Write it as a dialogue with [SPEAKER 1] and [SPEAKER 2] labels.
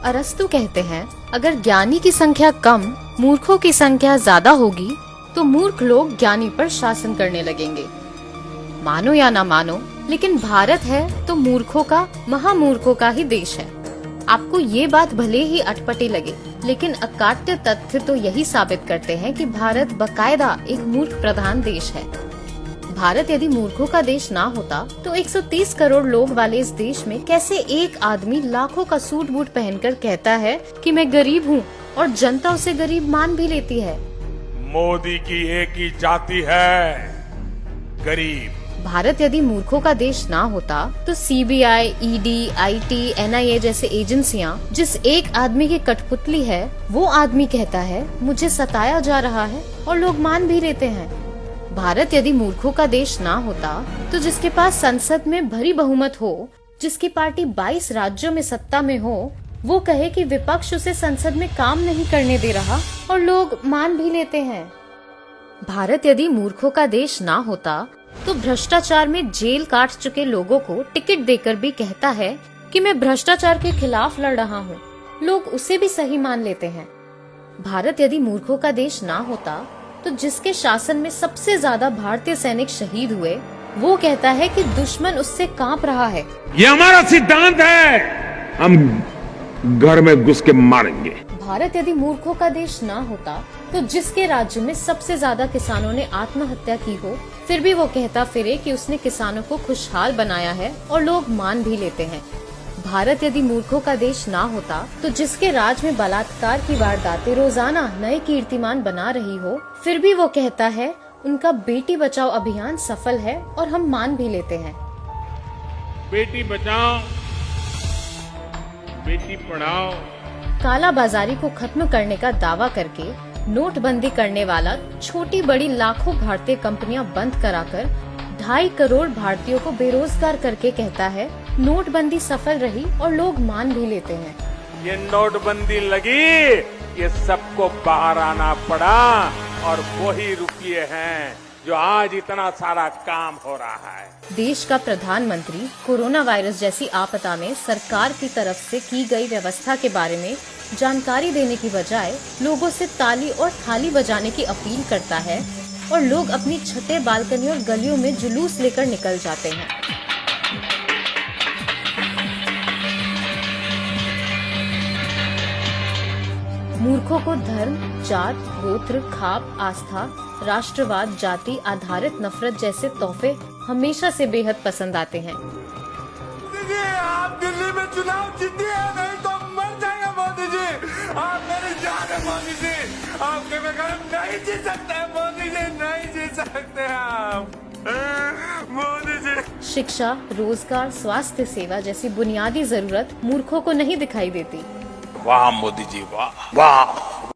[SPEAKER 1] अरस्तु कहते हैं, अगर ज्ञानी की संख्या कम, मूर्खों की संख्या ज्यादा होगी तो मूर्ख लोग ज्ञानी पर शासन करने लगेंगे। मानो या ना मानो, लेकिन भारत है तो मूर्खों का, महामूर्खों का ही देश है। आपको ये बात भले ही अटपटी लगे, लेकिन अकाट्य तथ्य तो यही साबित करते हैं कि भारत बकायदा एक मूर्ख प्रधान देश है। भारत यदि मूर्खों का देश ना होता तो 130 करोड़ लोग वाले इस देश में कैसे एक आदमी लाखों का सूट बूट पहनकर कहता है कि मैं गरीब हूँ और जनता उसे गरीब मान भी लेती है।
[SPEAKER 2] मोदी की एक ही जाति है, गरीब।
[SPEAKER 1] भारत यदि मूर्खों का देश ना होता तो सीबीआई, ईडी, आईटी, एनआईए जैसे एजेंसियां जिस एक आदमी की कठपुतली है, वो आदमी कहता है मुझे सताया जा रहा है और लोग मान भी लेते हैं। भारत यदि मूर्खों का देश ना होता तो जिसके पास संसद में भरी बहुमत हो, जिसकी पार्टी 22 राज्यों में सत्ता में हो, वो कहे कि विपक्ष उसे संसद में काम नहीं करने दे रहा और लोग मान भी लेते हैं। भारत यदि मूर्खों का देश ना होता तो भ्रष्टाचार में जेल काट चुके लोगों को टिकट देकर भी कहता है कि मैं भ्रष्टाचार के खिलाफ लड़ रहा हूँ, लोग उसे भी सही मान लेते हैं। भारत यदि मूर्खों का देश ना होता तो जिसके शासन में सबसे ज्यादा भारतीय सैनिक शहीद हुए, वो कहता है कि दुश्मन उससे कांप रहा है।
[SPEAKER 2] ये हमारा सिद्धांत है, हम घर में घुस के मारेंगे।
[SPEAKER 1] भारत यदि मूर्खों का देश ना होता तो जिसके राज्य में सबसे ज्यादा किसानों ने आत्महत्या की हो, फिर भी वो कहता फिरे कि उसने किसानों को खुशहाल बनाया है और लोग मान भी लेते हैं। भारत यदि मूर्खों का देश ना होता तो जिसके राज में बलात्कार की वारदातें रोजाना नए कीर्तिमान बना रही हो, फिर भी वो कहता है उनका बेटी बचाओ अभियान सफल है और हम मान भी लेते हैं।
[SPEAKER 2] बेटी बचाओ, बेटी पढ़ाओ।
[SPEAKER 1] काला बाजारी को खत्म करने का दावा करके नोटबंदी करने वाला छोटी बड़ी लाखों भारतीय कंपनियां बंद कराकर 2.5 करोड़ भारतीयों को बेरोजगार करके कहता है नोटबंदी सफल रही और लोग मान भी लेते हैं।
[SPEAKER 2] ये नोटबंदी लगी, ये सबको बाहर आना पड़ा और वही रुपये हैं जो आज इतना सारा काम हो रहा है।
[SPEAKER 1] देश का प्रधानमंत्री कोरोना वायरस जैसी आपदा में सरकार की तरफ से की गई व्यवस्था के बारे में जानकारी देने की बजाय लोगों से ताली और थाली बजाने की अपील करता है और लोग अपनी छतें, बालकनी और गलियों में जुलूस लेकर निकल जाते हैं। मूर्खों को धर्म, जात, गोत्र, खाप, आस्था, राष्ट्रवाद, जाति आधारित नफरत जैसे तोहफे हमेशा से बेहद पसंद आते हैं।
[SPEAKER 2] आप दिल्ली में चुनाव जीतिए, नहीं तो मर जाएंगे मोदी जी। आप मेरी जान है मोदी जी, आपके बगैर नहीं जी सकते मोदी जी, नहीं जी सकते आप मोदी जी।
[SPEAKER 1] शिक्षा, रोजगार, स्वास्थ्य सेवा जैसी बुनियादी जरूरत मूर्खों को नहीं दिखाई देती।
[SPEAKER 2] वाह मोदी जी, वाह वाह।